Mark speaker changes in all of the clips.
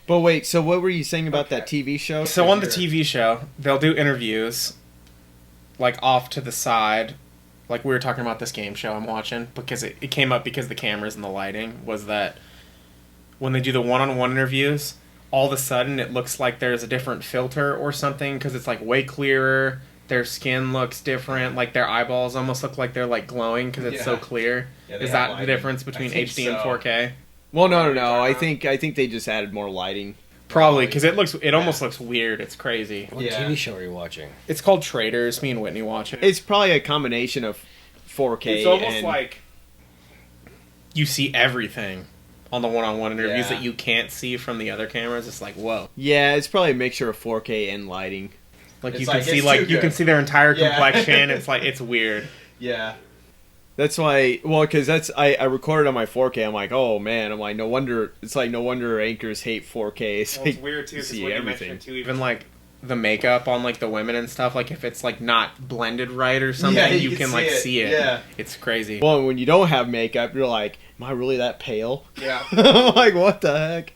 Speaker 1: But wait, so what were you saying about that TV show?
Speaker 2: So on the TV show, they'll do interviews, like off to the side, like we were talking about this game show I'm watching, because it came up because the cameras and the lighting, was that when they do the one-on-one interviews, all of a sudden it looks like there's a different filter or something, because it's like way clearer, their skin looks different, like their eyeballs almost look like they're like glowing because it's so clear.
Speaker 3: Yeah,
Speaker 2: is that the difference between HD and 4K?
Speaker 1: Well, no. I think they just added more lighting.
Speaker 2: Probably, because it almost looks weird. It's crazy.
Speaker 4: What TV show are you watching?
Speaker 2: It's called Traders. Me and Whitney watch it.
Speaker 1: It's probably a combination of 4K.
Speaker 2: It's almost like you see everything on the one-on-one interviews that you can't see from the other cameras. It's like, whoa.
Speaker 1: Yeah, it's probably a mixture of 4K and lighting.
Speaker 2: Like
Speaker 3: It's
Speaker 2: you
Speaker 3: like,
Speaker 2: can see,
Speaker 3: it's
Speaker 2: like
Speaker 3: too
Speaker 2: you can
Speaker 3: good.
Speaker 2: see their entire complexion. It's like it's weird.
Speaker 3: Yeah.
Speaker 1: That's why, because I recorded on my 4K. I'm like, oh man, I'm like, no wonder anchors hate 4K. It's,
Speaker 2: Well, it's weird too, because
Speaker 1: see
Speaker 2: what you
Speaker 1: everything.
Speaker 2: mentioned too, even like the makeup on like the women and stuff, like if it's like not blended right or something,
Speaker 3: Yeah,
Speaker 2: you can like see it.
Speaker 3: Yeah.
Speaker 2: It's crazy.
Speaker 1: Well, when you don't have makeup, you're like, am I really that pale?
Speaker 2: Yeah.
Speaker 1: I'm like, what the heck?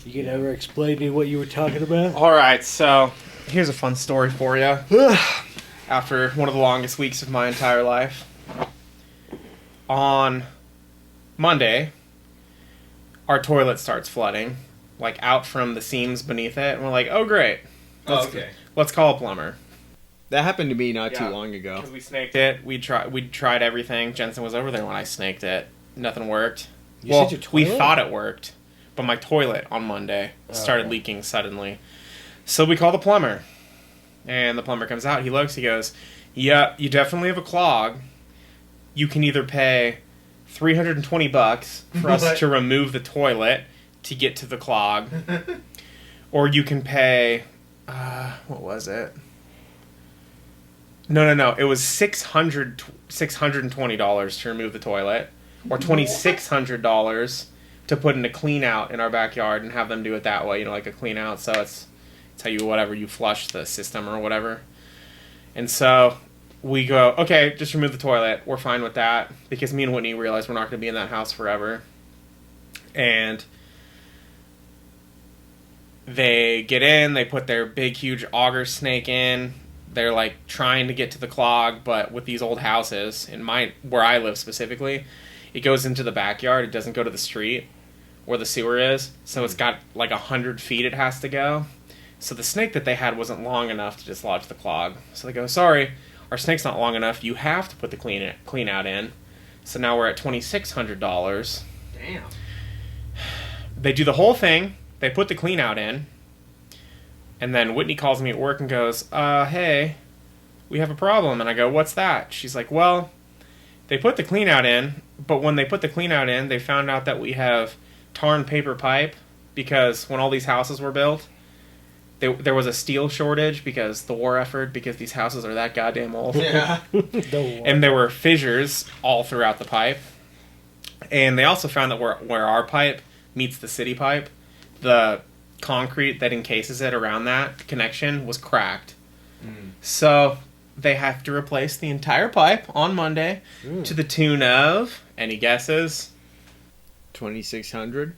Speaker 4: You can ever explain to me what you were talking about?
Speaker 2: All right, so here's a fun story for you. After one of the longest weeks of my entire life, on Monday, our toilet starts flooding, like out from the seams beneath it, and we're like, "Oh great, let's call a plumber."
Speaker 1: That happened to me not too long ago.
Speaker 2: Because we snaked it, we tried everything. Jensen was over there when I snaked it. Nothing worked.
Speaker 4: You said your
Speaker 2: we
Speaker 4: toilet?
Speaker 2: thought it worked, but my toilet on Monday started leaking suddenly. So we call the plumber. And the plumber comes out, he looks, he goes, yeah, you definitely have a clog. You can either pay $320 for us to remove the toilet to get to the clog, or you can pay, what was it? No, it was $620 to remove the toilet, or $2,600 to put in a clean out in our backyard and have them do it that way, like a clean out, so it's how you flush the system or whatever. And so we go, okay, just remove the toilet. We're fine with that, because me and Whitney realized we're not going to be in that house forever. And they get in, they put their big, huge auger snake in. They're like trying to get to the clog, but with these old houses, where I live specifically, it goes into the backyard. It doesn't go to the street where the sewer is. So it's got like 100 feet it has to go. So the snake that they had wasn't long enough to dislodge the clog. So they go, sorry, our snake's not long enough. You have to put the clean out in. So now we're at $2,600.
Speaker 3: Damn.
Speaker 2: They do the whole thing. They put the clean out in. And then Whitney calls me at work and goes, hey, we have a problem. And I go, what's that? She's like, well, they put the clean out in, but when they put the clean out in, they found out that we have tar and paper pipe, because when all these houses were built, there was a steel shortage because the war effort, because these houses are that goddamn old.
Speaker 3: Yeah.
Speaker 2: And there were fissures all throughout the pipe. And they also found that where our pipe meets the city pipe, the concrete that encases it around that connection was cracked. So they have to replace the entire pipe on Monday to the tune of, any guesses?
Speaker 1: $2,600.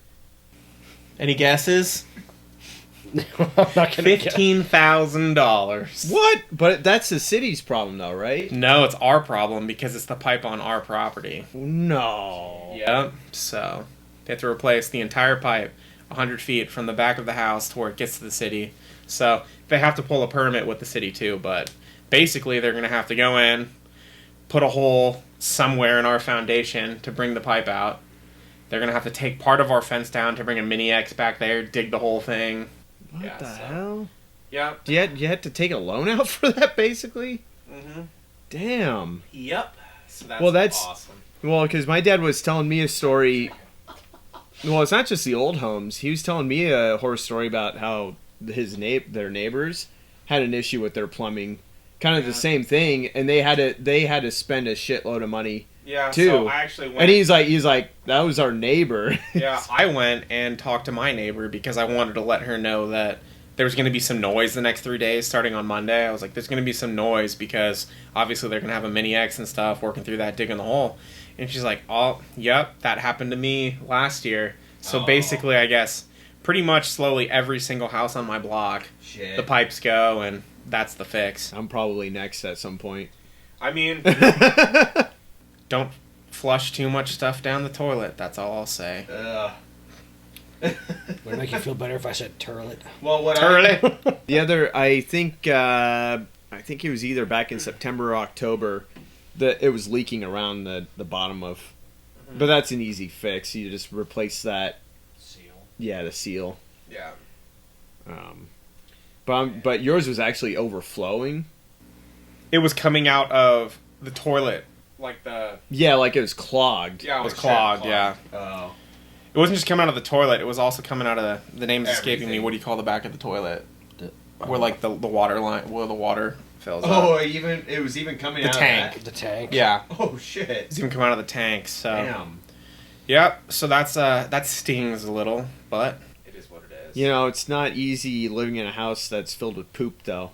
Speaker 2: Any guesses?
Speaker 4: I'm not gonna guess.
Speaker 2: $15,000.
Speaker 1: What? But that's the city's problem, though, right?
Speaker 2: No, it's our problem because it's the pipe on our property.
Speaker 1: No.
Speaker 2: Yep. So they have to replace the entire pipe 100 feet from the back of the house to where it gets to the city. So they have to pull a permit with the city too, but basically they're going to have to go in, put a hole somewhere in our foundation to bring the pipe out. They're going to have to take part of our fence down to bring a mini X back there, dig the whole thing.
Speaker 1: What the hell?
Speaker 2: Yep.
Speaker 1: You had to take a loan out for that, basically?
Speaker 2: Mm-hmm.
Speaker 1: Damn.
Speaker 2: Yep. So
Speaker 1: that's
Speaker 2: awesome.
Speaker 1: Well, because my dad was telling me a story. Well, it's not just the old homes. He was telling me a horror story about how their neighbors had an issue with their plumbing. Kind of the same thing, and they had to spend a shitload of money.
Speaker 2: Yeah,
Speaker 1: too.
Speaker 2: so I actually went...
Speaker 1: And he's like, that was our neighbor.
Speaker 2: Yeah, I went and talked to my neighbor because I wanted to let her know that there was going to be some noise the next 3 days starting on Monday. I was like, there's going to be some noise because obviously they're going to have a mini X and stuff working through that, digging the hole. And she's like, oh, yep, that happened to me last year. So
Speaker 1: Oh.
Speaker 2: basically, I guess, pretty much slowly every single house on my block,
Speaker 1: Shit.
Speaker 2: the pipes go, and that's the fix.
Speaker 1: I'm probably next at some point.
Speaker 2: I mean, don't flush too much stuff down the toilet. That's all I'll say.
Speaker 4: Would it make you feel better if I said turlet?
Speaker 1: Well, what
Speaker 2: Toilet.
Speaker 1: the other, I think it was either back in September or October that it was leaking around the bottom of. But that's an easy fix. You just replace that.
Speaker 4: Seal.
Speaker 1: Yeah, the seal.
Speaker 2: Yeah.
Speaker 1: But yours was actually overflowing.
Speaker 2: It was coming out of the toilet, like the.
Speaker 1: Yeah, like it was clogged.
Speaker 2: Yeah, it was clogged. Yeah.
Speaker 1: Oh.
Speaker 2: It wasn't just coming out of the toilet. It was also coming out of the name's escaping me.
Speaker 1: Everything.
Speaker 2: What do you call the back of the toilet? Where like the water line, where the water fills
Speaker 1: Oh,
Speaker 2: up.
Speaker 1: it was even coming
Speaker 2: The
Speaker 1: out
Speaker 2: tank.
Speaker 1: of
Speaker 4: The tank.
Speaker 2: Yeah,
Speaker 1: that. Oh shit.
Speaker 2: it's even coming out of the tank. So.
Speaker 1: Damn.
Speaker 2: Yep. So that stings a little, but it is what it is.
Speaker 1: You know, it's not easy living in a house that's filled with poop, though.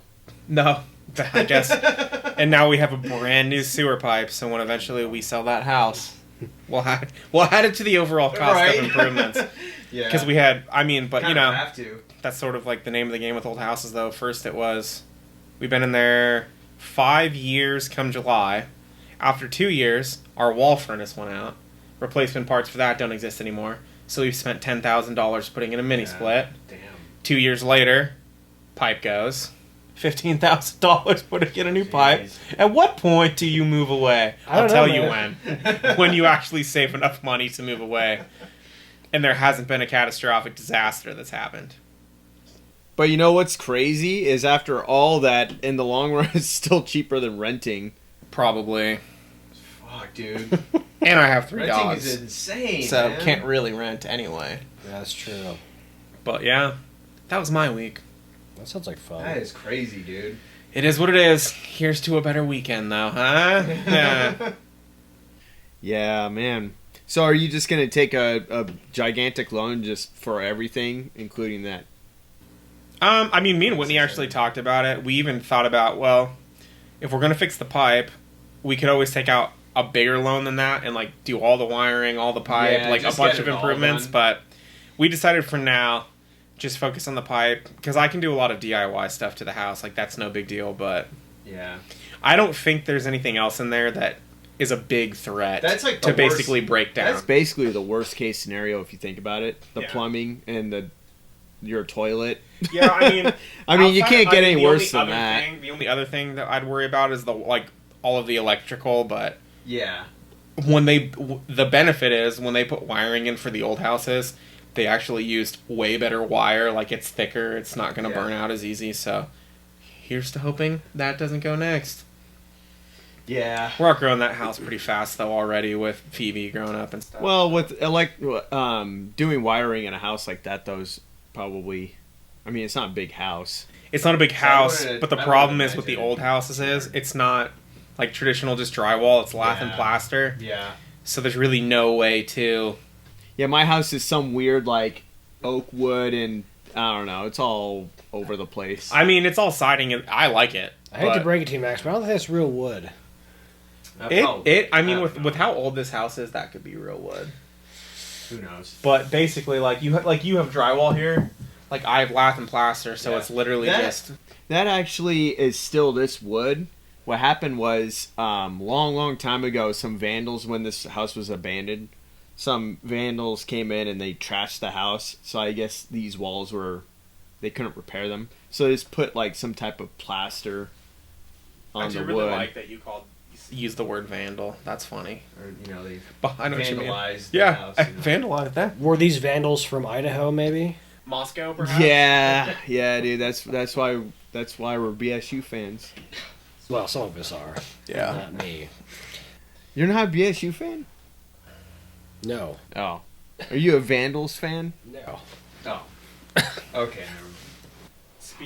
Speaker 2: No, I guess. And now we have a brand new sewer pipe. So when eventually we sell that house, we'll add it to the overall cost
Speaker 1: Right.
Speaker 2: of improvements.
Speaker 1: Yeah.
Speaker 2: Because we had, I mean, but you know,
Speaker 1: have to.
Speaker 2: that's sort of like the name of the game with old houses. Though first it was, we've been in there 5 years come July. After 2 years, our wall furnace went out. Replacement parts for that don't exist anymore. So we've spent $10,000 putting in a mini split.
Speaker 1: Damn.
Speaker 2: 2 years later, pipe goes. $15,000 putting in a new pipe.
Speaker 1: Jeez.
Speaker 2: At what point do you move away?
Speaker 4: I don't
Speaker 2: I'll tell
Speaker 4: know,
Speaker 2: you
Speaker 4: man.
Speaker 2: when you actually save enough money to move away. And there hasn't been a catastrophic disaster that's happened.
Speaker 1: But you know what's crazy is after all that, in the long run, it's still cheaper than renting.
Speaker 2: Probably.
Speaker 1: Fuck, dude.
Speaker 2: And I have 3
Speaker 1: Renting
Speaker 2: dogs.
Speaker 1: is insane,
Speaker 2: So
Speaker 1: man.
Speaker 2: can't really rent anyway.
Speaker 4: That's true.
Speaker 2: But yeah, that was my week.
Speaker 4: That sounds like fun.
Speaker 1: That is crazy, dude.
Speaker 2: It is what it is. Here's to a better weekend, though, huh? Yeah.
Speaker 1: Yeah, man. So are you just going to take a gigantic loan just for everything, including that?
Speaker 2: I mean, me and Whitney actually talked about it. We even thought about, well, if we're going to fix the pipe, we could always take out a bigger loan than that and, like, do all the wiring, all the pipe,
Speaker 1: Yeah,
Speaker 2: like, a
Speaker 1: just
Speaker 2: bunch
Speaker 1: get
Speaker 2: of
Speaker 1: it all
Speaker 2: improvements.
Speaker 1: done.
Speaker 2: But we decided for now, just focus on the pipe, because I can do a lot of DIY stuff to the house. Like, that's no big deal, but
Speaker 1: Yeah.
Speaker 2: I don't think there's anything else in there that is a big threat
Speaker 1: That's like
Speaker 2: to
Speaker 1: the worst-
Speaker 2: basically break down.
Speaker 1: That's basically the worst case scenario if you think about it. The
Speaker 2: Yeah.
Speaker 1: plumbing and your toilet.
Speaker 2: Yeah, I mean,
Speaker 1: I mean, you can't get any
Speaker 2: the
Speaker 1: worse
Speaker 2: only
Speaker 1: than
Speaker 2: other
Speaker 1: that.
Speaker 2: thing- the only other thing that I'd worry about is all of the electrical. But
Speaker 1: Yeah.
Speaker 2: the benefit is when they put wiring in for the old houses, they actually used way better wire. Like, it's thicker, it's not going to
Speaker 1: Yeah.
Speaker 2: burn out as easy. So here's to hoping that doesn't go next.
Speaker 1: Yeah.
Speaker 2: We're outgrowing that house pretty fast though already with Phoebe growing up and stuff.
Speaker 1: Well, with doing wiring in a house like that, those probably. I mean, it's not a big house.
Speaker 2: It's not a big house,
Speaker 1: wouldn't-
Speaker 2: but the
Speaker 1: I
Speaker 2: problem
Speaker 1: wouldn't
Speaker 2: is with the
Speaker 1: imagine
Speaker 2: old houses is it's not like traditional just drywall. It's lath and
Speaker 1: Yeah.
Speaker 2: plaster.
Speaker 1: Yeah.
Speaker 2: So there's really no way to.
Speaker 1: Yeah, my house is some weird like oak wood and I don't know. It's all over the place.
Speaker 2: I mean, it's all siding, and I like it.
Speaker 4: I hate to
Speaker 2: but
Speaker 4: break it to you, Max, but I don't think that's real wood.
Speaker 2: I mean, with how old this house is, that could be real wood.
Speaker 1: Who knows?
Speaker 2: But basically, like you have drywall here. Like I have lath and plaster, so
Speaker 1: Yeah.
Speaker 2: it's literally
Speaker 1: That-
Speaker 2: just.
Speaker 1: That actually is still this wood. What happened was, long time ago, some vandals, when this house was abandoned, some vandals came in and they trashed the house. So I guess these walls they couldn't repair them. So they just put like some type of plaster on the wood.
Speaker 2: that you use the word vandal. That's funny.
Speaker 1: Or, they
Speaker 2: But I know what you mean.
Speaker 1: vandalized the
Speaker 2: Yeah,
Speaker 1: house.
Speaker 2: vandalized that.
Speaker 4: Were these vandals from Idaho, maybe?
Speaker 2: Moscow, perhaps.
Speaker 1: Yeah, dude. That's why we're BSU fans.
Speaker 4: Well, some of us are.
Speaker 2: Yeah.
Speaker 4: Not me.
Speaker 1: You're not a BSU fan?
Speaker 4: No.
Speaker 1: Oh, are you a Vandals fan?
Speaker 4: No.
Speaker 1: Oh, okay.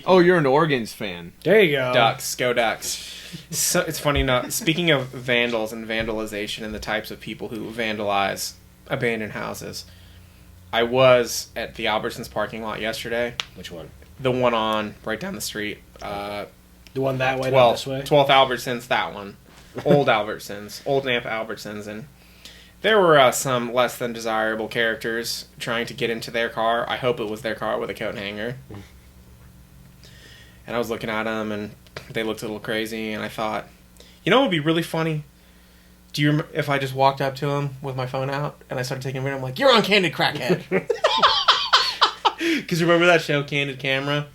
Speaker 1: Oh, you're an Organs fan.
Speaker 4: There you go.
Speaker 2: Ducks, go Ducks. So it's funny. Speaking of vandals and vandalization and the types of people who vandalize abandoned houses, I was at the Albertsons parking lot yesterday.
Speaker 4: Which one?
Speaker 2: The one on right down the street.
Speaker 4: The one that way, not this way?
Speaker 2: 12th Albertsons, that one. Old Albertsons. Old Nampa Albertsons. And There were some less than desirable characters trying to get into their car. I hope it was their car with a coat hanger. And I was looking at them, and they looked a little crazy, and I thought, you know what would be really funny? Do you remember if I just walked up to them with my phone out, and I started taking a video, I'm like, you're on Candid, crackhead! Because remember that show, Candid Camera?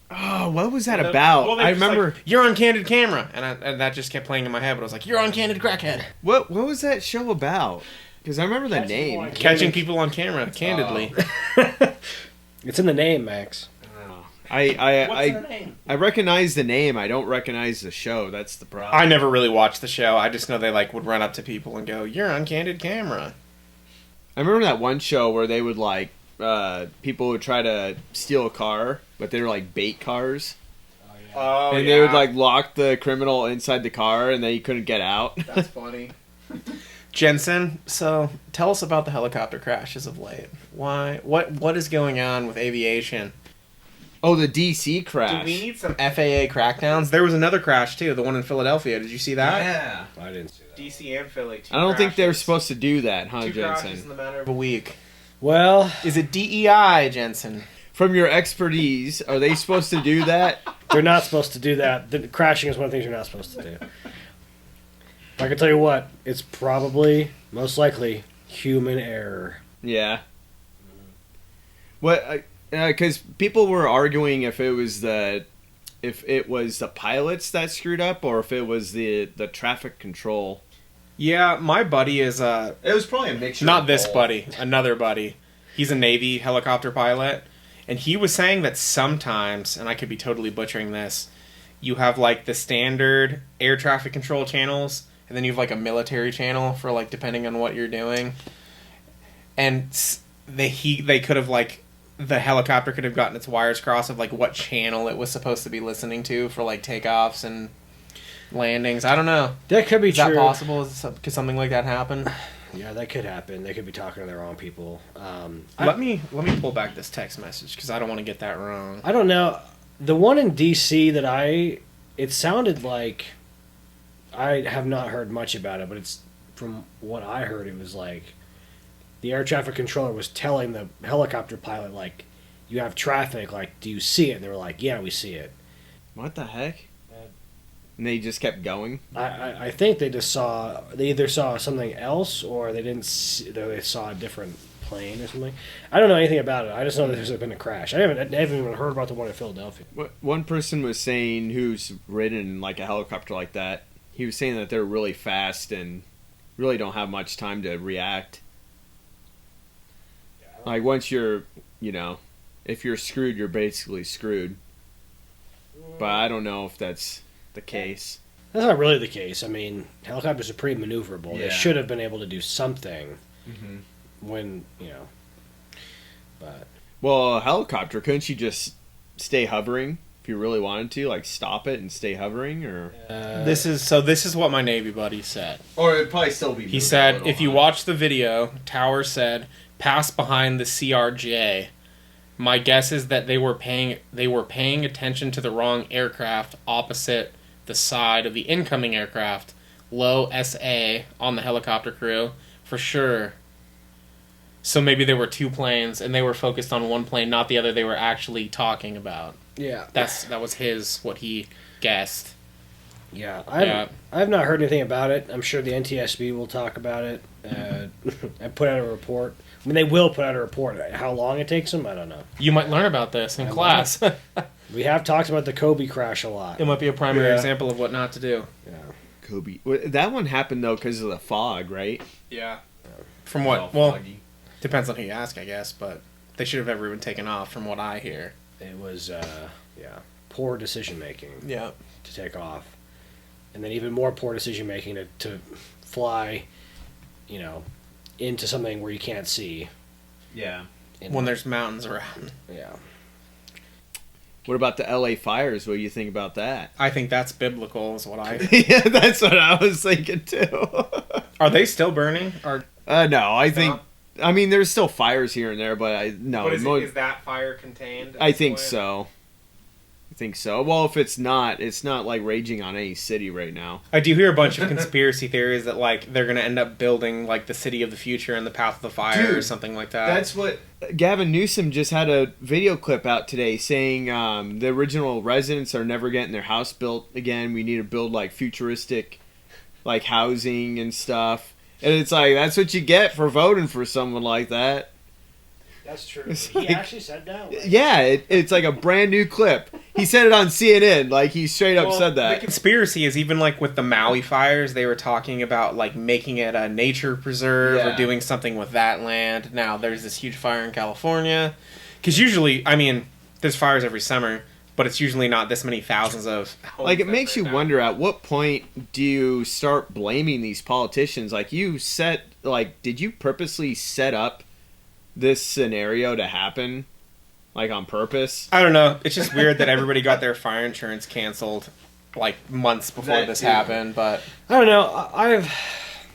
Speaker 1: Oh, what was that about?
Speaker 2: Well, I remember, like, you're on Candid Camera, and that just kept playing in my head. But I was like, you're on Candid, crackhead.
Speaker 1: What was that show about? Because I remember the name.
Speaker 2: Catching people on camera, candidly.
Speaker 4: It's in the name, Max.
Speaker 2: What's the name?
Speaker 1: I recognize the name. I don't recognize the show. That's the problem.
Speaker 2: I never really watched the show. I just know they like would run up to people and go, "You're on Candid Camera."
Speaker 1: I remember that one show where they would like people would try to steal a car, but they were like bait cars.
Speaker 2: Oh,
Speaker 1: and they would like lock the criminal inside the car, and then he couldn't get out.
Speaker 2: That's funny. Jensen, so tell us about the helicopter crashes of late. Why? What is going on with aviation?
Speaker 1: Oh, the DC crash.
Speaker 2: Do we need some FAA crackdowns? There was another crash too, the one in Philadelphia. Did you see that?
Speaker 1: Yeah.
Speaker 4: I didn't see that.
Speaker 2: DC and Philly.
Speaker 1: I don't think they're supposed to do that, huh,
Speaker 2: Two crashes in
Speaker 1: Jensen?
Speaker 2: the matter of a week.
Speaker 4: Well,
Speaker 2: Is it DEI, Jensen?
Speaker 1: From your expertise, are they supposed to do that?
Speaker 4: they're not supposed to do that. The crashing is one of the things you're not supposed to do. I can tell you what, it's probably, most likely, human error.
Speaker 1: Yeah. What? Because people were arguing if it was the pilots that screwed up or if it was the traffic control.
Speaker 2: Yeah, my buddy is
Speaker 1: It was probably a mixture.
Speaker 2: not
Speaker 1: of
Speaker 2: this
Speaker 1: both.
Speaker 2: buddy, another buddy. He's a Navy helicopter pilot, and he was saying that sometimes, and I could be totally butchering this, you have like the standard air traffic control channels, and then you have like a military channel for like depending on what you're doing. And they could have like the helicopter could have gotten its wires crossed of like what channel it was supposed to be listening to for like takeoffs and landings. I don't know.
Speaker 4: That could be
Speaker 2: Is
Speaker 4: true.
Speaker 2: that possible? Could something like that happen?
Speaker 4: Yeah, that could happen. They could be talking to the wrong people.
Speaker 2: Let me pull back this text message because I don't want to get that wrong.
Speaker 4: I don't know. The one in DC that it sounded like, I have not heard much about it, but it's from what I heard, it was like the air traffic controller was telling the helicopter pilot, like, you have traffic, like, do you see it? And they were like, yeah, we see it.
Speaker 1: What the heck? And they just kept going.
Speaker 4: I think they either saw something else or they saw a different plane or something. I don't know anything about it. I just know that there's been a crash. I haven't even heard about the one in Philadelphia.
Speaker 1: One person was saying who's ridden like a helicopter like that. He was saying that they're really fast and really don't have much time to react. Like once you're, if you're screwed, you're basically screwed. But I don't know if that's the case.
Speaker 4: That's not really the case. I mean, helicopters are pretty maneuverable.
Speaker 1: Yeah.
Speaker 4: They should have been able to do something
Speaker 1: Mm-hmm.
Speaker 4: when, but...
Speaker 1: Well, a helicopter, couldn't you just stay hovering if you really wanted to? Like stop it and stay hovering? Or
Speaker 2: This is what my Navy buddy said.
Speaker 1: Or it'd probably still be
Speaker 2: He said, if you watch the video, Tower said, pass behind the CRJ. My guess is that they were paying attention to the wrong aircraft opposite the side of the incoming aircraft. Low SA on the helicopter crew, for sure. So maybe there were two planes, and they were focused on one plane, not the other they were actually talking about.
Speaker 4: Yeah.
Speaker 2: That was what he guessed.
Speaker 4: Yeah. I have not heard anything about it. I'm sure the NTSB will talk about it and put out a report. I mean, they will put out a report. How long it takes them, I don't know.
Speaker 2: You might learn about this in class.
Speaker 4: We have talked about the Kobe crash a lot.
Speaker 2: It might be a primary example of what not to do.
Speaker 4: Yeah.
Speaker 1: Kobe. That one happened though because of the fog, right?
Speaker 2: Yeah. From what? Well, depends on who you ask, I guess, but they should have never been taken off from what I hear.
Speaker 4: It was, poor decision making.
Speaker 2: Yeah.
Speaker 4: To take off. And then even more poor decision making to fly, into something where you can't see.
Speaker 1: Yeah.
Speaker 2: When there's mountains around.
Speaker 4: Yeah.
Speaker 1: What about the LA fires? What do you think about that?
Speaker 2: I think that's biblical, is what I...
Speaker 1: Yeah, that's what I was thinking too.
Speaker 2: Are they still burning?
Speaker 1: No, I think... I mean, there's still fires here and there, but no.
Speaker 2: But is that fire contained?
Speaker 1: I think so. think so. Well, if it's not like raging on any city right now.
Speaker 2: I do hear a bunch of conspiracy theories that like they're gonna end up building like the city of the future in the path of the fire or something like that.
Speaker 1: That's what Gavin Newsom just had a video clip out today saying the original residents are never getting their house built again. We need to build like futuristic like housing and stuff. And it's like that's what you get for voting for someone like that.
Speaker 4: That's true.
Speaker 1: It's
Speaker 4: He
Speaker 1: like-
Speaker 4: actually said that? Like,
Speaker 1: Yeah, it's like a brand new clip. He said it on CNN. Like he straight up said
Speaker 2: The
Speaker 1: that.
Speaker 2: conspiracy is even like with the Maui fires, they were talking about like making it a nature preserve
Speaker 1: Yeah.
Speaker 2: or doing something with that land. Now there's this huge fire in California, because usually, I mean, there's fires every summer, but it's usually not this many thousands of.
Speaker 1: Like it makes you wonder at what point do you start blaming these politicians? Like did you purposely set up this scenario to happen? Like on purpose?
Speaker 2: I don't know. It's just weird that everybody got their fire insurance canceled like months before
Speaker 1: That
Speaker 2: this
Speaker 1: too.
Speaker 2: happened, but
Speaker 4: I don't know.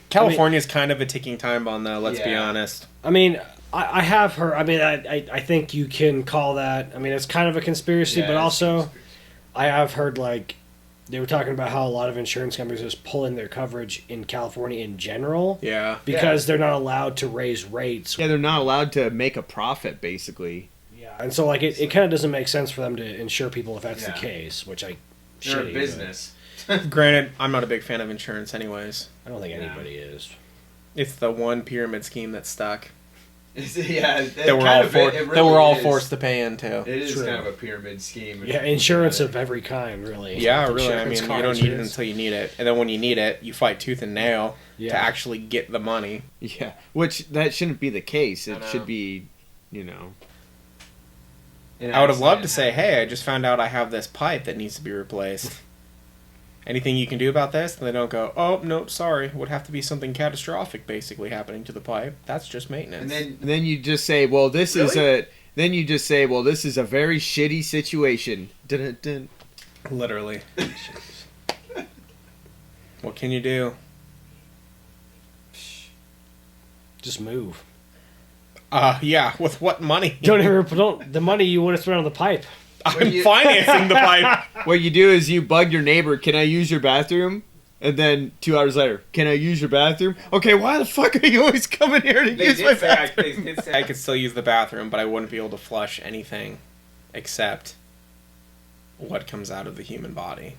Speaker 2: California's kind of a ticking time bomb though, let's be
Speaker 1: Yeah.
Speaker 2: honest.
Speaker 4: I mean, I have heard. I mean, I think you can call that. I mean, it's kind of a conspiracy,
Speaker 1: Yeah,
Speaker 4: but
Speaker 1: it's
Speaker 4: also
Speaker 1: conspiracy.
Speaker 4: I have heard like they were talking about how a lot of insurance companies just pull in their coverage in California in general
Speaker 2: Yeah.
Speaker 4: because they're not allowed to raise rates.
Speaker 1: Yeah, they're not allowed to make a profit, basically.
Speaker 4: Yeah, and so like it kind of doesn't make sense for them to insure people if that's the
Speaker 1: Yeah.
Speaker 4: case, which I
Speaker 1: They're a
Speaker 4: shitty,
Speaker 1: business.
Speaker 2: Granted, I'm not a big fan of insurance anyways.
Speaker 4: but I don't think
Speaker 1: Yeah.
Speaker 4: anybody is.
Speaker 2: It's the one pyramid scheme that stuck.
Speaker 1: Yeah,
Speaker 2: That we're all forced to pay into.
Speaker 1: It is
Speaker 4: True.
Speaker 1: kind of a pyramid scheme.
Speaker 4: Yeah, insurance of every kind, really.
Speaker 2: Yeah, really. I
Speaker 4: Insurance,
Speaker 2: mean,
Speaker 4: car
Speaker 2: you don't need it
Speaker 4: insurance.
Speaker 2: until you need it, and then when you need it, you fight tooth and nail
Speaker 4: Yeah.
Speaker 2: to actually get the money.
Speaker 1: Yeah, which that shouldn't be the case.
Speaker 2: I
Speaker 1: It
Speaker 2: know.
Speaker 1: should be, you know.
Speaker 2: I would have loved to say, "Hey, I just found out I have this pipe that needs to be replaced. Anything you can do about this?" And they don't go, "Oh, no, sorry. Would have to be something catastrophic, basically happening to the pipe. That's just maintenance."
Speaker 1: And then you just say, well, this is a. Then you just say, well, this is a very shitty situation. Dun-dun-dun.
Speaker 2: Literally. What can you do?
Speaker 4: Just move.
Speaker 2: Yeah. With what money?
Speaker 4: Don't the money you would have thrown on the pipe.
Speaker 2: I'm financing the pipe.
Speaker 1: What you do is you bug your neighbor. Can I use your bathroom? And then 2 hours later, can I use your bathroom? Okay, why the fuck are you always coming here to use my bathroom?
Speaker 2: They did say I could still use the bathroom, but I wouldn't be able to flush anything except what comes out of the human body.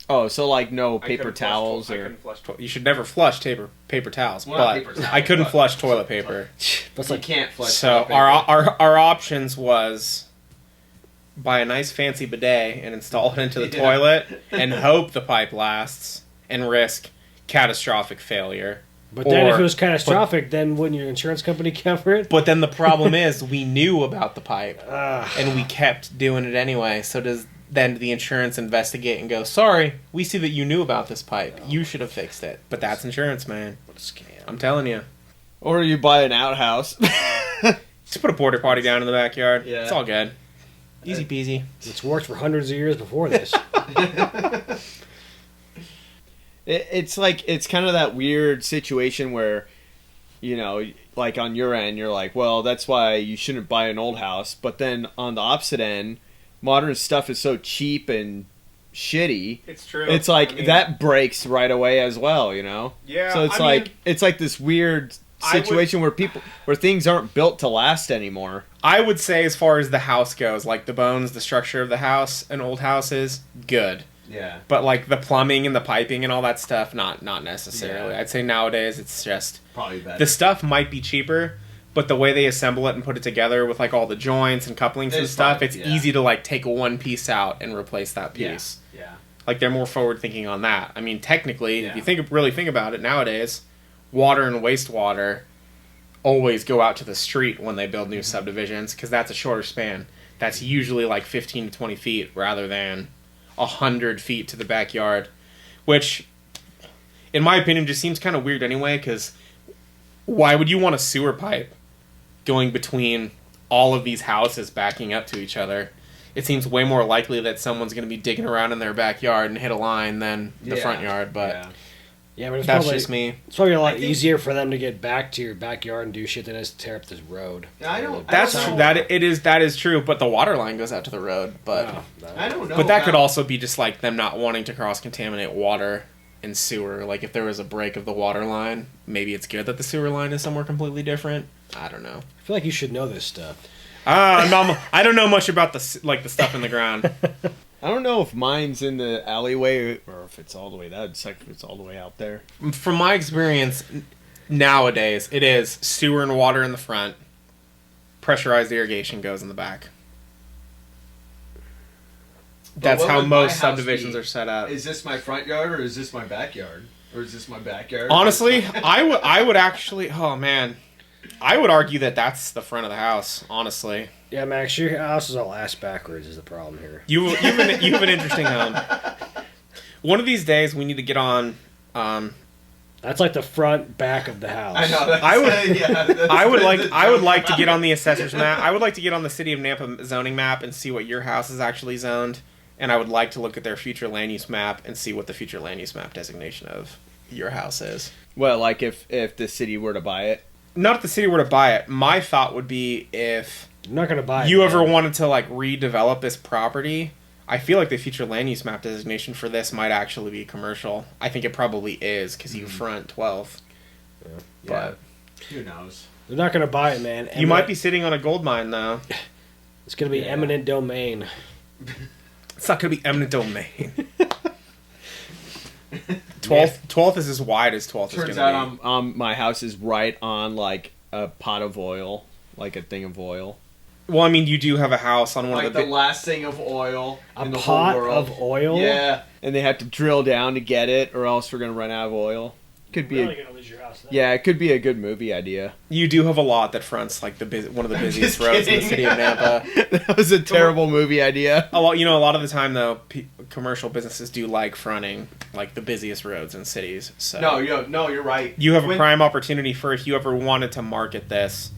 Speaker 1: Oh, so like no
Speaker 2: I
Speaker 1: paper
Speaker 2: couldn't flush
Speaker 1: towels
Speaker 2: I
Speaker 1: or
Speaker 2: couldn't flush you should never flush paper towels,
Speaker 1: Well, not
Speaker 2: but
Speaker 1: paper towels,
Speaker 2: I couldn't
Speaker 1: but-
Speaker 2: flush toilet paper.
Speaker 4: That's
Speaker 1: you
Speaker 4: like
Speaker 1: can't flush.
Speaker 2: So
Speaker 1: toilet
Speaker 2: our options was buy a nice fancy bidet and install it into the
Speaker 1: Yeah.
Speaker 2: toilet and hope the pipe lasts and risk catastrophic failure.
Speaker 4: But then if
Speaker 2: Or-
Speaker 4: it was catastrophic, then wouldn't your insurance company cover it?
Speaker 2: But then the problem is we knew about the pipe
Speaker 4: Ugh.
Speaker 2: and we kept doing it anyway. So does then the insurance investigate and go, "Sorry, we see that you knew about this pipe. You should have fixed it." But that's insurance, man.
Speaker 4: What a scam.
Speaker 2: I'm telling you.
Speaker 1: or you buy an outhouse.
Speaker 2: Just put a porta potty down in the backyard.
Speaker 1: Yeah.
Speaker 2: It's all good. Easy peasy.
Speaker 4: It's worked for hundreds of years before this.
Speaker 1: It's like it's kind of that weird situation where, you know, like on your end, you're like, well, that's why you shouldn't buy an old house. But then on the opposite end, modern stuff is so cheap and shitty.
Speaker 2: It's true.
Speaker 1: It's like that breaks right away as well, you know.
Speaker 2: Yeah.
Speaker 1: So it's like this weird situation where things aren't built to last anymore.
Speaker 2: I would say, as far as the house goes, like the bones, the structure of the house, an old house is good.
Speaker 1: Yeah.
Speaker 2: But like the plumbing and the piping and all that stuff, not necessarily.
Speaker 1: Yeah.
Speaker 2: I'd say nowadays it's just
Speaker 1: Probably better.
Speaker 2: the stuff might be cheaper, but the way they assemble it and put it together with like all the joints and couplings and
Speaker 1: It's
Speaker 2: stuff,
Speaker 1: probably-
Speaker 2: it's
Speaker 1: yeah.
Speaker 2: easy to like take one piece out and replace that piece.
Speaker 1: Yeah.
Speaker 2: Like they're more forward thinking on that. I mean, technically,
Speaker 1: Yeah.
Speaker 2: if you really think about it nowadays, water and wastewater always go out to the street when they build new subdivisions because that's a shorter span. That's usually like 15 to 20 feet rather than 100 feet to the backyard, which, in my opinion, just seems kind of weird anyway, because why would you want a sewer pipe going between all of these houses backing up to each other? It seems way more likely that someone's going to be digging around in their backyard and hit a line than the front yard, but
Speaker 4: Yeah, but
Speaker 2: That's just me.
Speaker 4: It's probably a lot
Speaker 1: I think-
Speaker 4: easier for them to get back to your backyard and do shit than it is to tear up this road.
Speaker 1: I don't.
Speaker 2: That's
Speaker 1: I don't know.
Speaker 2: that is true, but the water line goes out to the road. But
Speaker 1: I don't know.
Speaker 2: but that could
Speaker 1: about-
Speaker 2: also be just like them not wanting to cross contaminate water and sewer. Like if there was a break of the water line, maybe it's good that the sewer line is somewhere completely different. I don't know.
Speaker 4: I feel like you should know this stuff.
Speaker 2: I don't know much about the stuff in the ground.
Speaker 1: I don't know if mine's in the alleyway or if it's all the way. That'd suck if it's all the way out there.
Speaker 2: From my experience, nowadays it is sewer and water in the front. Pressurized irrigation goes in the back. That's
Speaker 1: what
Speaker 2: how
Speaker 1: would my
Speaker 2: most
Speaker 1: house
Speaker 2: subdivisions
Speaker 1: be?
Speaker 2: are set up.
Speaker 1: Is this my front yard or is this my backyard? Or is this my backyard?
Speaker 2: Honestly, I would actually. Oh man, I would argue that that's the front of the house. Honestly,
Speaker 4: Yeah, Max, your house is all ass backwards is the problem here.
Speaker 2: you have an interesting home. One of these days, we need to get on.
Speaker 4: That's like the front back of the house.
Speaker 1: I know. That's,
Speaker 2: I would-
Speaker 1: yeah, that's
Speaker 2: I would
Speaker 1: the
Speaker 2: like to
Speaker 1: joke
Speaker 2: get on
Speaker 1: about
Speaker 2: the assessor's map. I would like to get on the city of Nampa zoning map and see what your house is actually zoned. And I would like to look at their future land use map and see what the future land use map designation of your house is.
Speaker 1: Well, like if the city were to buy it.
Speaker 2: Not if the city were to buy it. My thought would be if
Speaker 4: I'm not going to buy it.
Speaker 2: you ever
Speaker 4: man.
Speaker 2: wanted to like redevelop this property, I feel like the future land use map designation for this might actually be commercial. I think it probably is because you front 12th.
Speaker 1: Yeah. Who knows?
Speaker 4: They're not going to buy it, man.
Speaker 2: You might be sitting on a gold mine though.
Speaker 4: It's going to be
Speaker 1: Yeah.
Speaker 4: eminent domain.
Speaker 2: It's not going to be eminent domain. 12th is as wide as 12th is going
Speaker 1: Turns
Speaker 2: to
Speaker 1: out
Speaker 2: be.
Speaker 1: my house is right on like a pot of oil, like a thing of oil.
Speaker 2: Well, I mean, you do have a house on one
Speaker 1: Like
Speaker 2: of
Speaker 1: the
Speaker 2: the.
Speaker 1: last thing of oil
Speaker 4: A
Speaker 1: in the
Speaker 4: pot
Speaker 1: whole world.
Speaker 4: of oil?
Speaker 1: Yeah, and they have to drill down to get it, or else we're gonna run out of oil. Could be.
Speaker 4: going to lose your house then.
Speaker 1: Yeah, it could be a good movie idea.
Speaker 2: You do have a lot that fronts like one of the busiest roads in the city of Nampa.
Speaker 1: That was a terrible movie idea.
Speaker 2: A lot of the time though, commercial businesses do like fronting like the busiest roads in cities. So
Speaker 1: No, you're right.
Speaker 2: you have a
Speaker 1: When-
Speaker 2: prime opportunity for if you ever wanted to market this,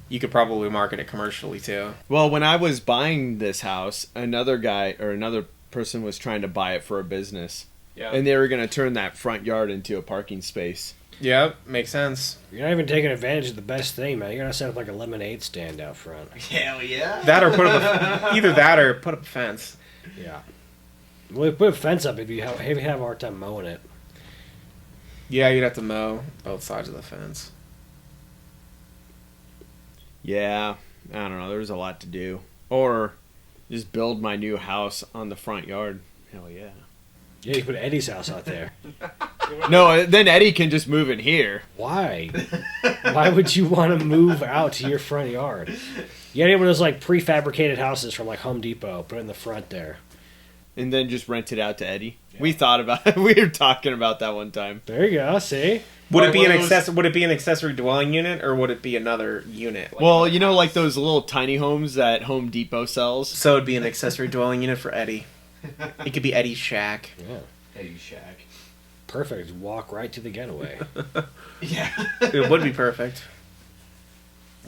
Speaker 2: you could probably market it commercially too.
Speaker 1: Well, when I was buying this house, another person was trying to buy it for a business,
Speaker 2: Yeah.
Speaker 1: and they were gonna turn that front yard into a parking space.
Speaker 2: Yeah, makes sense.
Speaker 4: You're not even taking advantage of the best thing, man. You're going to set up like a lemonade stand out front.
Speaker 1: Hell yeah!
Speaker 2: That or either that or put up a fence.
Speaker 4: Yeah. Well, put a fence up if you have a hard time mowing it.
Speaker 2: Yeah, you'd have to mow both sides of the fence.
Speaker 1: Yeah, I don't know. There's a lot to do, or just build my new house on the front yard. Hell yeah!
Speaker 4: Yeah, you put Eddie's house out there.
Speaker 1: No, then Eddie can just move in here.
Speaker 4: Why? Why would you want to move out to your front yard? You got one of those like prefabricated houses from like Home Depot. Put it in the front there.
Speaker 1: And then just rent it out to Eddie. Yeah. We thought about it. We were talking about that one time.
Speaker 4: There you go. See?
Speaker 2: Would it be an accessory dwelling unit or would it be another unit? Like,
Speaker 1: well, you know, like those little tiny homes that Home Depot sells.
Speaker 2: So it'd be an accessory dwelling unit for Eddie. It could be Eddie's shack.
Speaker 4: Yeah.
Speaker 1: Eddie's shack.
Speaker 4: Perfect. Walk right to the getaway.
Speaker 1: Yeah.
Speaker 2: It would be perfect.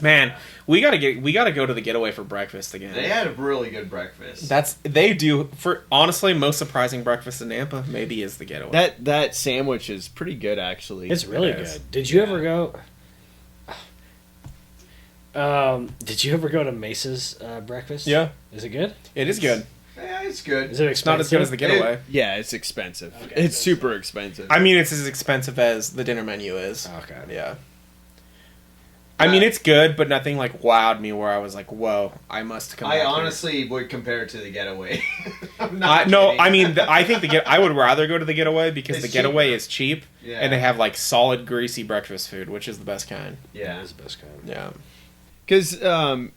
Speaker 2: Man, we gotta go to the getaway for breakfast again.
Speaker 1: They had a really good breakfast.
Speaker 2: They do for honestly most surprising breakfast in Nampa maybe is the getaway.
Speaker 1: That sandwich is pretty good actually.
Speaker 4: It's really good. Did you ever go? Did you ever go to Mesa's breakfast?
Speaker 2: Yeah.
Speaker 4: Is it good?
Speaker 2: It is good.
Speaker 1: Yeah, it's good.
Speaker 4: Is it
Speaker 2: It's not
Speaker 4: expensive?
Speaker 2: as good as the getaway.
Speaker 1: Yeah, it's expensive.
Speaker 4: Okay,
Speaker 1: It's
Speaker 4: so-
Speaker 1: super expensive.
Speaker 2: I mean, it's as expensive as the dinner menu is.
Speaker 4: Okay.
Speaker 2: Yeah. I mean, it's good, but nothing like wowed me where I was like, "Whoa, I must come."
Speaker 1: I
Speaker 2: back here."
Speaker 1: honestly would compare it to the getaway. I'm not
Speaker 2: No,
Speaker 1: kidding.
Speaker 2: I mean, I think I would rather go to the getaway because
Speaker 1: It's
Speaker 2: the getaway
Speaker 1: cheaper.
Speaker 2: is cheap
Speaker 1: Yeah.
Speaker 2: and they have like solid, greasy breakfast food, which is the best kind.
Speaker 1: Yeah.
Speaker 4: That is the best kind.
Speaker 2: Yeah.
Speaker 1: Because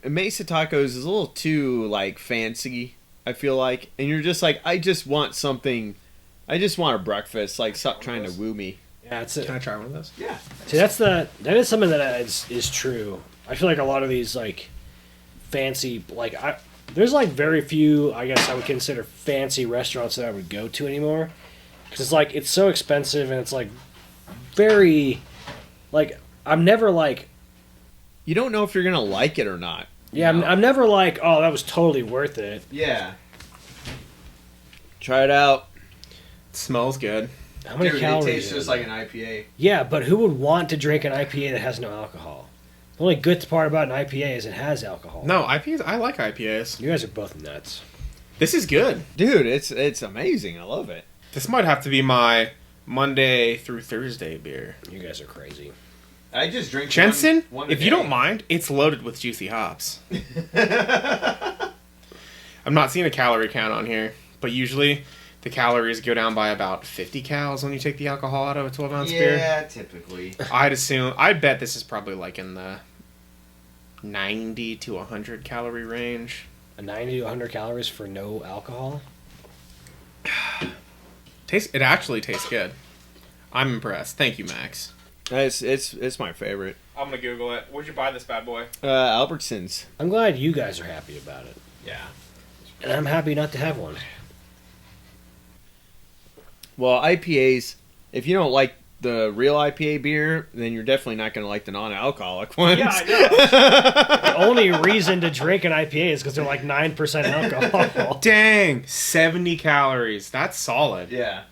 Speaker 1: Mesa Tacos is a little too like fancy. I feel like, and you're just like, I just want something. I just want a breakfast. Like, stop trying to woo me.
Speaker 4: Yeah, that's it.
Speaker 2: Can I try one of those?
Speaker 1: Yeah.
Speaker 4: See, that is something that is true. I feel like a lot of these like fancy there's like very few I guess I would consider fancy restaurants that I would go to anymore because it's like it's so expensive and it's like very like I'm never like
Speaker 1: You don't know if you're gonna like it or not.
Speaker 4: yeah I'm never like oh that was totally worth it.
Speaker 1: Yeah. Try it out.
Speaker 2: It smells good.
Speaker 4: How many
Speaker 1: Dude,
Speaker 4: calories?
Speaker 1: it tastes
Speaker 4: is
Speaker 1: just
Speaker 4: it?
Speaker 1: like an IPA.
Speaker 4: Yeah, but who would want to drink an IPA that has no alcohol? The only good part about an IPA is it has alcohol.
Speaker 2: No, IPAs. I like IPAs.
Speaker 4: You guys are both nuts.
Speaker 2: This is good.
Speaker 1: Dude, it's amazing. I love it.
Speaker 2: This might have to be my Monday through Thursday beer.
Speaker 4: You guys are crazy.
Speaker 1: I just drink
Speaker 2: Jensen,
Speaker 1: one a
Speaker 2: if
Speaker 1: day.
Speaker 2: you don't mind, it's loaded with juicy hops. I'm not seeing a calorie count on here, but usually the calories go down by about 50 calories when you take the alcohol out of a 12-ounce beer.
Speaker 1: Yeah, typically.
Speaker 2: I'd bet this is probably like in the 90 to 100 calorie range.
Speaker 4: A 90 to 100 calories for no alcohol?
Speaker 2: It actually tastes good. I'm impressed. Thank you, Max.
Speaker 1: It's my favorite.
Speaker 2: I'm gonna Google it. Where'd you buy this bad boy?
Speaker 1: Albertsons.
Speaker 4: I'm glad you guys are happy about it.
Speaker 1: Yeah.
Speaker 4: And I'm happy not to have one.
Speaker 1: Well, IPAs, if you don't like the real IPA beer, then you're definitely not going to like the non-alcoholic ones.
Speaker 4: Yeah, I know. The only reason to drink an IPA is because they're like 9% alcohol.
Speaker 2: Dang, 70 calories. That's solid.
Speaker 1: Yeah.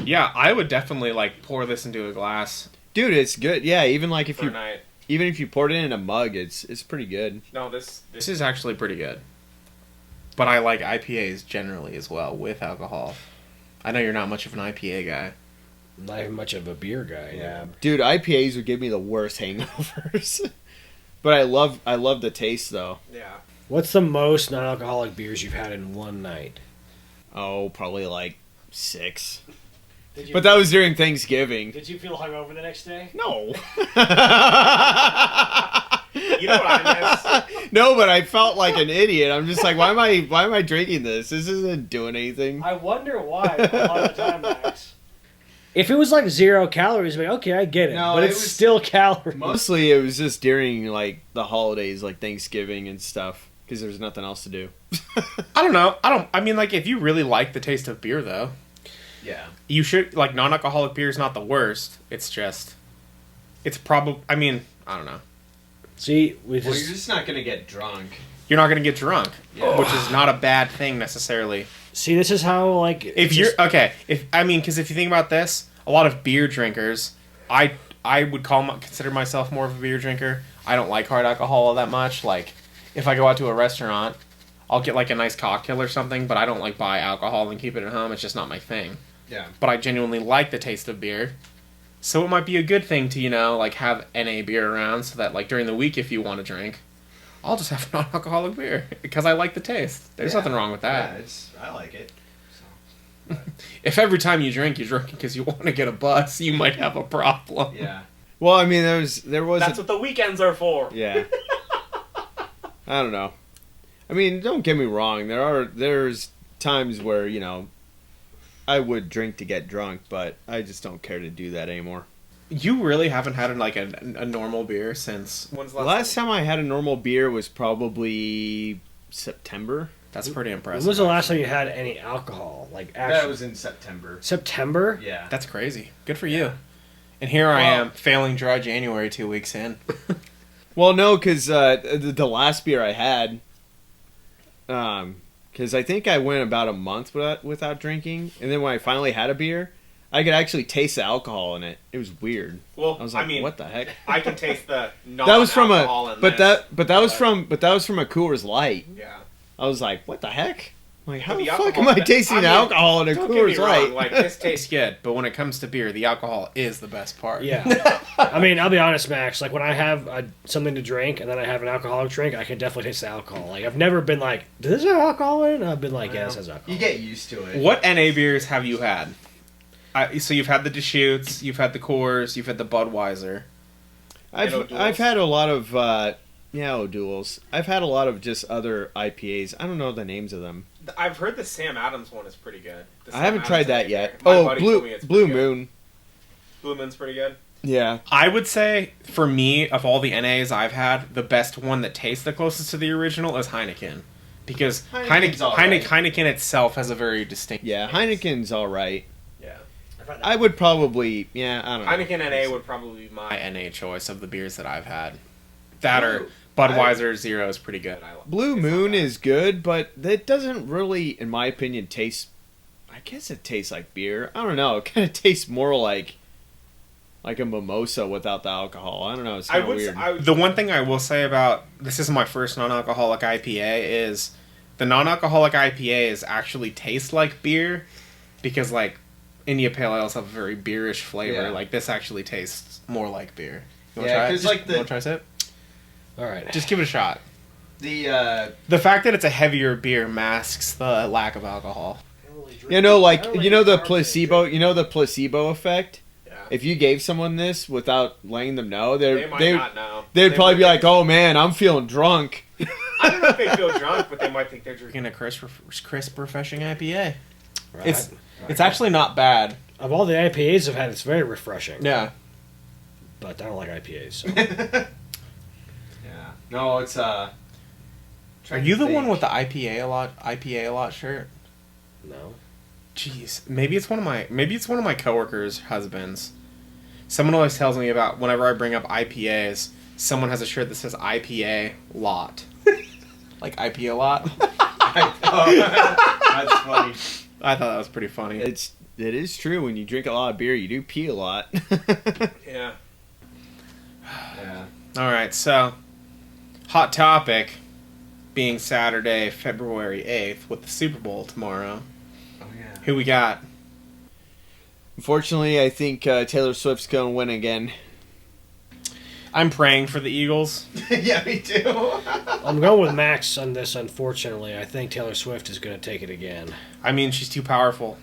Speaker 2: Yeah, I would definitely like pour this into a glass
Speaker 1: Dude, it's good. Yeah, even like if
Speaker 2: for a
Speaker 1: you
Speaker 2: night.
Speaker 1: even if you poured it in a mug, it's pretty good.
Speaker 2: No, this is actually pretty good. But I like IPAs generally as well with alcohol. I know you're not much of an IPA guy.
Speaker 4: Not even much of a beer guy. Yeah.
Speaker 1: Dude, IPAs would give me the worst hangovers. But I love the taste though.
Speaker 2: Yeah.
Speaker 4: What's the most non-alcoholic beers you've had in one night?
Speaker 1: Oh, probably like 6.
Speaker 4: Did you,
Speaker 1: But that was during Thanksgiving.
Speaker 4: Did you feel hungover the next day?
Speaker 1: No.
Speaker 2: You know what I miss?
Speaker 1: No, but I felt like an idiot. I'm just like, why am I drinking this? This isn't doing anything.
Speaker 4: I wonder why a lot of the time, Max. If it was like 0 calories, I'd be like, okay, I get it.
Speaker 1: No,
Speaker 4: but
Speaker 1: it
Speaker 4: it's
Speaker 1: was-
Speaker 4: still calories.
Speaker 1: Mostly it was just during like the holidays, like Thanksgiving and stuff, because there's nothing else to do.
Speaker 2: I don't know. I mean, like, if you really like the taste of beer, though,
Speaker 1: Yeah.
Speaker 2: you should, like, non-alcoholic beer is not the worst. It's just, it's probably, I mean, I don't know.
Speaker 4: See,
Speaker 1: Well, you're just not gonna get drunk.
Speaker 2: You're not going to get drunk,
Speaker 1: Yeah.
Speaker 2: which is not a bad thing necessarily.
Speaker 4: see, this is how like
Speaker 2: If you're okay, because if you think about this, a lot of beer drinkers, I would consider myself more of a beer drinker. I don't like hard alcohol all that much. Like, if I go out to a restaurant, I'll get like a nice cocktail or something, but I don't like buy alcohol and keep it at home. It's just not my thing.
Speaker 1: Yeah.
Speaker 2: But I genuinely like the taste of beer, so it might be a good thing to like have NA beer around, so that like during the week if you want to drink, I'll just have non-alcoholic beer because I like the taste. There's nothing wrong with that.
Speaker 1: Yeah, I like it. So.
Speaker 2: If every time you drink, you're drinking because you want to get a buzz, you might have a problem.
Speaker 1: Yeah. Well, I mean, there was.
Speaker 2: That's what the weekends are for.
Speaker 1: Yeah. I don't know. I mean, don't get me wrong. There's times where I would drink to get drunk, but I just don't care to do that anymore.
Speaker 2: You really haven't had like a normal beer since when's
Speaker 1: The last time I had a normal beer was probably September.
Speaker 2: That's pretty
Speaker 4: when
Speaker 2: impressive.
Speaker 4: was the last time you had any alcohol? Like actually,
Speaker 1: That was in September.
Speaker 4: September.
Speaker 1: Yeah.
Speaker 2: That's crazy. Good for you. And here I am, failing dry January 2 weeks in.
Speaker 1: Well, no, because the last beer I had, because I think I went about a month without drinking, and then when I finally had a beer, I could actually taste the alcohol in it. It was weird.
Speaker 2: Well,
Speaker 1: I was like, what the heck?
Speaker 2: I can taste the
Speaker 1: That was from
Speaker 2: non-alcohol in
Speaker 1: but
Speaker 2: this,
Speaker 1: that was from a Coors Light.
Speaker 2: Yeah.
Speaker 1: I was like, what the heck? I'm like, how
Speaker 2: But
Speaker 1: the
Speaker 2: the
Speaker 1: fuck
Speaker 2: alcohol-
Speaker 1: am I tasting
Speaker 2: I mean,
Speaker 1: alcohol in a
Speaker 2: Don't get me
Speaker 1: Coors
Speaker 2: wrong,
Speaker 1: Light?
Speaker 2: like this tastes good, but when it comes to beer, the alcohol is the best part.
Speaker 4: Yeah. I mean, I'll be honest, Max. Like when I have something to drink and then I have an alcoholic drink, I can definitely taste the alcohol. Like I've never been like, does this have alcohol in it? I've been like, yeah, this has alcohol.
Speaker 1: You get used to it.
Speaker 2: What NA beers have you had? So you've had the Deschutes, you've had the Coors, you've had the Budweiser.
Speaker 1: I've had a lot of O'Doul's. I've had a lot of just other IPAs. I don't know the names of them.
Speaker 2: I've heard the Sam Adams one is pretty good.
Speaker 1: I haven't tried that yet. Oh, Blue Moon.
Speaker 2: Blue Moon's pretty good.
Speaker 1: Yeah.
Speaker 2: I would say, for me, of all the NAs I've had, the best one that tastes the closest to the original is Heineken. Because Heineken itself has a very distinct
Speaker 1: Yeah,
Speaker 2: taste.
Speaker 1: Heineken's all right.
Speaker 2: Yeah.
Speaker 1: I would probably, I don't know.
Speaker 2: Heineken NA would probably be my NA choice of the beers that I've had. That or Budweiser Zero is pretty good.
Speaker 1: Blue Moon is good, but it doesn't really, in my opinion, taste I guess it tastes like beer. I don't know. It kind of tastes more like a mimosa without the alcohol. I don't know. It's kind of weird.
Speaker 2: The one thing I will say about this is my first non-alcoholic IPA is the non-alcoholic IPAs actually taste like beer because like India Pale Ales have a very beerish flavor.
Speaker 1: Yeah.
Speaker 2: Like this actually tastes more like beer. You
Speaker 1: Yeah,
Speaker 2: want to try it? You want to try a sip?
Speaker 4: All right.
Speaker 2: Just give it a shot.
Speaker 1: The
Speaker 2: fact that it's a heavier beer masks the lack of alcohol.
Speaker 1: the placebo effect.
Speaker 2: Yeah.
Speaker 1: If you gave someone this without letting them know,
Speaker 2: They might not know.
Speaker 1: They'd probably be like, "Oh man, I'm feeling drunk."
Speaker 2: I don't know if they feel drunk, but they might think they're drinking a crisp refreshing IPA.
Speaker 4: Right.
Speaker 2: It's actually not bad.
Speaker 4: Of all the IPAs I've had, it's very refreshing.
Speaker 2: Yeah.
Speaker 4: But I don't like IPAs. So.
Speaker 1: Yeah. No, it's
Speaker 2: Are you the one with the IPA a lot shirt?
Speaker 4: No.
Speaker 2: Jeez, maybe it's one of my coworkers' husbands. Someone always tells me about whenever I bring up IPAs, someone has a shirt that says IPA lot. Like IPA lot.
Speaker 1: That's funny.
Speaker 2: I thought that was pretty funny.
Speaker 1: It is true. When you drink a lot of beer, you do pee a lot.
Speaker 2: Yeah.
Speaker 1: Yeah.
Speaker 2: All right, so hot topic being Saturday, February 8th with the Super Bowl tomorrow.
Speaker 1: Oh yeah.
Speaker 2: Who we got?
Speaker 1: Unfortunately, I think Taylor Swift's going to win again.
Speaker 2: I'm praying for the Eagles.
Speaker 1: Yeah, me too.
Speaker 4: I'm going with Max on this, unfortunately. I think Taylor Swift is going to take it again.
Speaker 2: I mean, she's too powerful.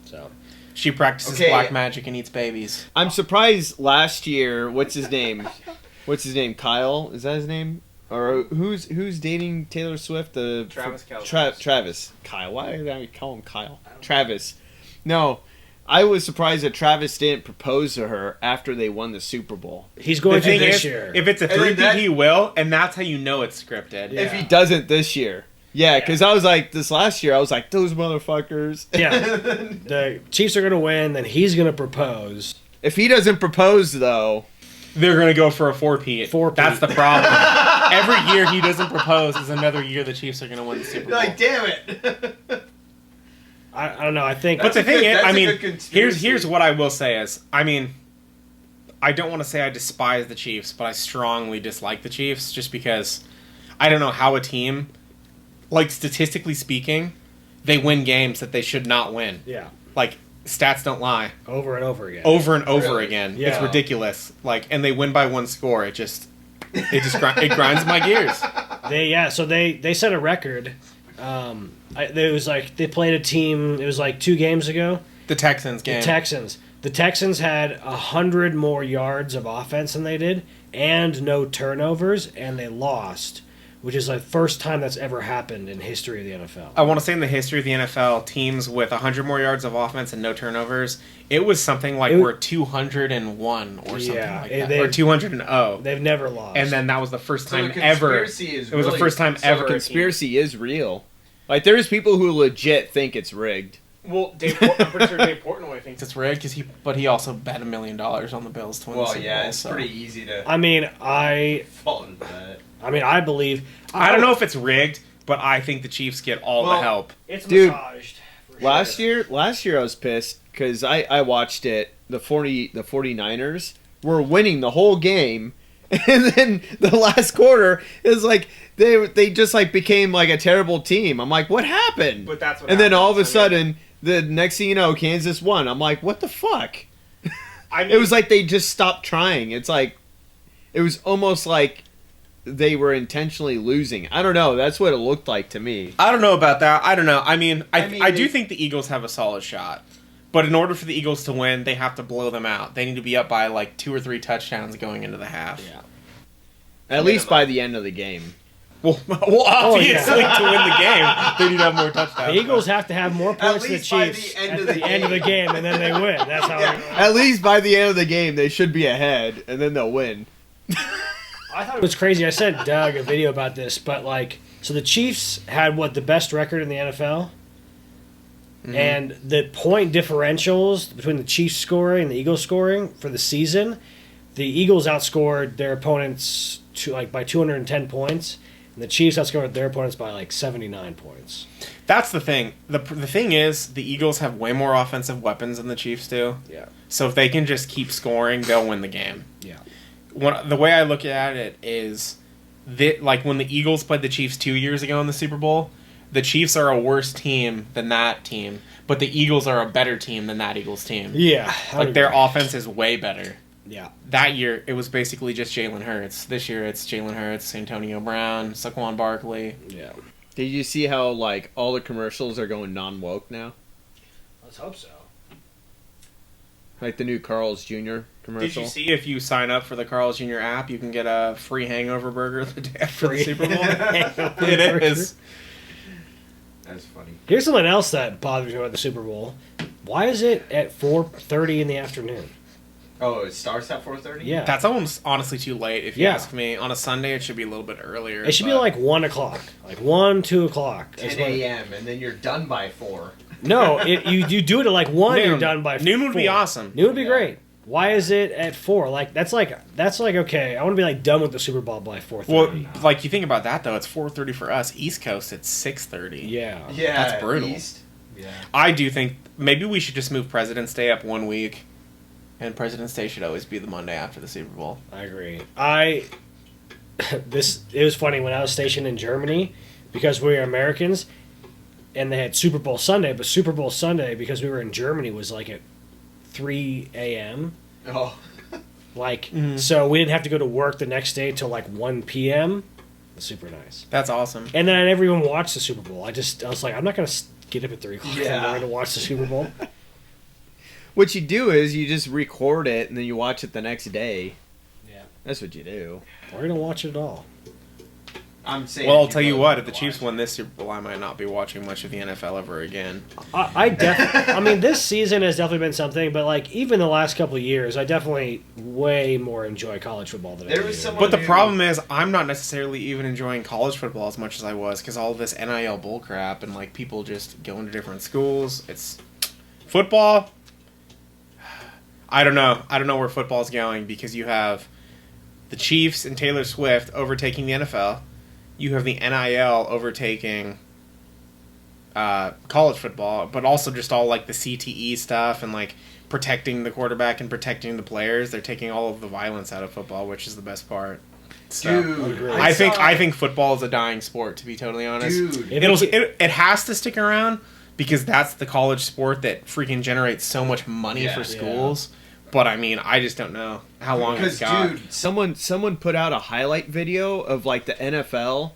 Speaker 4: So
Speaker 2: She practices black magic and eats babies.
Speaker 1: I'm surprised last year, what's his name? Kyle? Is that his name? Or who's dating Taylor Swift?
Speaker 2: Travis Kelce.
Speaker 1: Travis. Kyle. Why did I call him Kyle? Travis. No. I was surprised that Travis didn't propose to her after they won the Super Bowl.
Speaker 4: he's going to this year.
Speaker 2: If it's a three-peat, he will, and that's how you know it's scripted.
Speaker 4: Yeah.
Speaker 1: If he doesn't this year. Yeah, because I was like, this last year, I was like, those motherfuckers.
Speaker 4: Yeah. The Chiefs are going to win, then he's going to propose.
Speaker 1: If he doesn't propose, though...
Speaker 2: They're going to go for a four-peat. That's the problem. Every year he doesn't propose is another year the Chiefs are going to win the Super Bowl.
Speaker 1: Like, damn it.
Speaker 4: I don't know. I think...
Speaker 2: But the thing is, I mean,
Speaker 1: a good conspiracy.
Speaker 2: here's what I will say is, I mean, I don't want to say I despise the Chiefs, but I strongly dislike the Chiefs just because I don't know how a team, like statistically speaking, they win games that they should not win.
Speaker 4: Yeah.
Speaker 2: Like, stats don't lie.
Speaker 4: Over and over again.
Speaker 2: Over and over
Speaker 1: Really?
Speaker 2: again.
Speaker 4: Yeah.
Speaker 2: It's ridiculous. Like, and they win by one score. It grinds my gears.
Speaker 4: They set a record. They played a team. It was like 2 games ago.
Speaker 2: The Texans game.
Speaker 4: The Texans had 100 more yards of offense than they did, and no turnovers, and they lost, which is the first time that's ever happened in history of the NFL.
Speaker 2: I want to say in the history of the NFL, teams with 100 more yards of offense and no turnovers, it was something like we're 201 or something like that, or 200-0.
Speaker 4: They've never lost.
Speaker 2: And then that was the first
Speaker 1: So
Speaker 2: time
Speaker 1: the
Speaker 2: ever.
Speaker 1: conspiracy is
Speaker 2: It was the first time ever.
Speaker 1: The conspiracy is real. Like, there's people who legit think it's rigged.
Speaker 2: Well, I'm pretty sure Dave Portnoy thinks it's rigged but he also bet $1 million on the Bills to win the Super Bowl.
Speaker 1: It's pretty easy to
Speaker 4: fall
Speaker 1: into that.
Speaker 4: I believe...
Speaker 2: I don't know if it's rigged, but I think the Chiefs get all the help.
Speaker 4: It's
Speaker 1: Dude,
Speaker 4: massaged.
Speaker 1: Last year I was pissed because I watched it. The 49ers were winning the whole game, and then the last quarter is like they just like became like a terrible team. I'm like, what happened?
Speaker 2: But that's what
Speaker 1: and then all of a
Speaker 2: happens.
Speaker 1: sudden, the next thing you know, Kansas won. I'm like, what the fuck?
Speaker 2: I mean,
Speaker 1: It was like they just stopped trying. It's like it was almost like they were intentionally losing. I don't know. That's what it looked like to me.
Speaker 2: I don't know about that. I don't know. I mean,
Speaker 1: I mean,
Speaker 2: I do think the Eagles have a solid shot. But in order for the Eagles to win, they have to blow them out. They need to be up by like 2 or 3 touchdowns going into the half.
Speaker 4: Yeah.
Speaker 1: At least by the end of the game.
Speaker 2: Well, obviously, to win the game, they need to have more touchdowns.
Speaker 4: The Eagles have to have more points than the
Speaker 1: least by
Speaker 4: Chiefs
Speaker 1: the end
Speaker 4: at
Speaker 1: of
Speaker 4: the
Speaker 1: the
Speaker 4: end of the game, and then they win. That's how
Speaker 1: At least by the end of the game, they should be ahead, and then they'll win.
Speaker 4: I thought it was crazy. I sent Doug a video about this, but so the Chiefs had the best record in the NFL, and the point differentials between the Chiefs scoring and the Eagles scoring for the season, the Eagles outscored their opponents by 210 points. And the Chiefs outscored their opponents by like 79 points.
Speaker 2: That's the thing. The thing is, the Eagles have way more offensive weapons than the Chiefs do.
Speaker 4: Yeah.
Speaker 2: So if they can just keep scoring, they'll win the game.
Speaker 4: Yeah.
Speaker 2: The way I look at it is, like when the Eagles played the Chiefs 2 years ago in the Super Bowl, the Chiefs are a worse team than that team, but the Eagles are a better team than that Eagles team.
Speaker 4: Yeah.
Speaker 2: Like their offense is way better.
Speaker 4: Yeah.
Speaker 2: That year, it was basically just Jalen Hurts. This year, it's Jalen Hurts, Antonio Brown, Saquon Barkley.
Speaker 4: Yeah.
Speaker 1: Did you see how like all the commercials are going non-woke now?
Speaker 4: Let's hope so.
Speaker 1: Like the new Carl's Jr. commercial.
Speaker 2: Did you see if you sign up for the Carl's Jr. app, you can get a free hangover burger the day after the Super Bowl? It is.
Speaker 3: That's funny.
Speaker 4: Here's something else that bothers me about the Super Bowl. Why is it at 4:30 in the afternoon?
Speaker 3: Oh, it starts at 4:30?
Speaker 4: Yeah.
Speaker 2: That's almost honestly too late, if you
Speaker 4: Yeah.
Speaker 2: ask me. On a Sunday, it should be a little bit earlier.
Speaker 4: It should be
Speaker 2: but-
Speaker 4: like 1 o'clock. Like 1, 2 o'clock.
Speaker 3: 10 a.m. and then you're done by 4.
Speaker 4: No, you do it at like 1, you're done by 4.
Speaker 2: Noon would be awesome.
Speaker 4: Noon would be
Speaker 3: Yeah.
Speaker 4: great. Why is it at 4? Like that's like okay. I want to be like done with the Super Bowl by 4:30.
Speaker 2: Well, like you think about that though, it's 4:30 for us. East Coast, it's 6:30.
Speaker 4: yeah.
Speaker 3: Yeah,
Speaker 2: That's brutal.
Speaker 3: East. Yeah.
Speaker 2: I do think maybe we should just move President's Day up 1 week, and President's Day should always be the Monday after the Super Bowl.
Speaker 4: I agree. It was funny when I was stationed in Germany because we were Americans, and they had Super Bowl Sunday, but Super Bowl Sunday because we were in Germany was like at 3 a.m.
Speaker 3: Oh.
Speaker 4: Like so we didn't have to go to work the next day till like 1 p.m. It was super nice.
Speaker 2: That's awesome.
Speaker 4: And then I never even watched the Super Bowl. I was like, I'm not gonna get up at 3 o'clock in the
Speaker 3: Yeah.
Speaker 4: morning to watch the Super Bowl.
Speaker 1: What you do is you just record it and then you watch it the next day.
Speaker 4: Yeah.
Speaker 1: That's what you do.
Speaker 4: We're gonna watch it at all.
Speaker 3: I'm saying.
Speaker 2: Well, I'll tell you
Speaker 3: both
Speaker 2: what,
Speaker 3: need
Speaker 2: if the
Speaker 3: to
Speaker 2: Chiefs
Speaker 3: watch
Speaker 2: won this Super Bowl, I might not be watching much of the NFL ever again.
Speaker 4: I mean, this season has definitely been something, but like even the last couple of years, I definitely way more enjoy college football than I
Speaker 3: There
Speaker 4: do.
Speaker 3: was someone-
Speaker 2: But the
Speaker 3: Dude.
Speaker 2: problem is, I'm not necessarily even enjoying college football as much as I was because all this NIL bullcrap and like people just going to different schools. It's football. I don't know. I don't know where football's going because you have the Chiefs and Taylor Swift overtaking the NFL. You have the NIL overtaking college football, but also just all like the CTE stuff and like protecting the quarterback and protecting the players. They're taking all of the violence out of football, which is the best part. So,
Speaker 3: Dude,
Speaker 2: I think
Speaker 3: saw-
Speaker 2: football is a dying sport, to be totally honest.
Speaker 3: Dude.
Speaker 2: It has to stick around because that's the college sport that freaking generates so much money
Speaker 3: Yeah.
Speaker 2: for schools. But I mean, I just don't know how long it's
Speaker 3: Because,
Speaker 2: got.
Speaker 3: dude,
Speaker 1: Someone put out a highlight video of like the NFL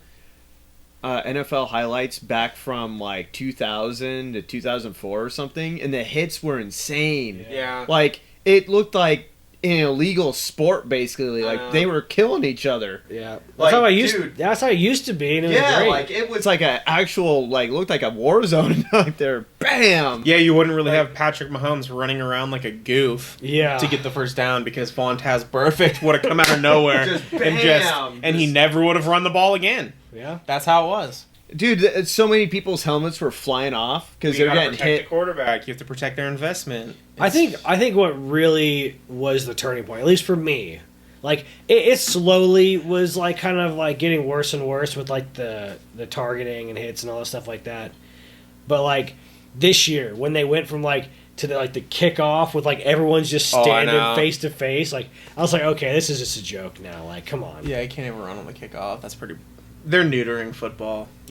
Speaker 1: highlights back from like 2000 to 2004 or something, and the hits were insane.
Speaker 2: Yeah.
Speaker 1: Like it looked like an illegal sport, basically. Like they were killing each other.
Speaker 4: Yeah, that's
Speaker 3: Like,
Speaker 4: how I used.
Speaker 3: dude.
Speaker 4: That's how it used to be, and it was
Speaker 3: yeah,
Speaker 4: great.
Speaker 3: like it was
Speaker 1: It's like a actual looked like a war zone out there. Bam.
Speaker 2: Yeah, you wouldn't really have Patrick Mahomes running around like a goof
Speaker 4: Yeah.
Speaker 2: to get the first down because Fontaz Perfect would have come out of nowhere
Speaker 3: Just
Speaker 2: and
Speaker 3: bam!
Speaker 2: and he never would have run the ball again.
Speaker 4: yeah.
Speaker 2: That's how it was.
Speaker 1: Dude, so many people's helmets were flying off because
Speaker 2: You
Speaker 1: they're
Speaker 2: gotta
Speaker 1: getting
Speaker 2: protect
Speaker 1: hit.
Speaker 2: the quarterback. You have to protect their investment.
Speaker 4: I think what really was the turning point, at least for me, like it slowly was like kind of like getting worse and worse with like the targeting and hits and all that stuff like that. But like this year, when they went from like to the kickoff with like everyone's just
Speaker 2: Oh, I
Speaker 4: standing
Speaker 2: know.
Speaker 4: face to face, like I was like, okay, this is just a joke now. Like, come on.
Speaker 2: Yeah, you can't even run on the kickoff. That's pretty. They're neutering football.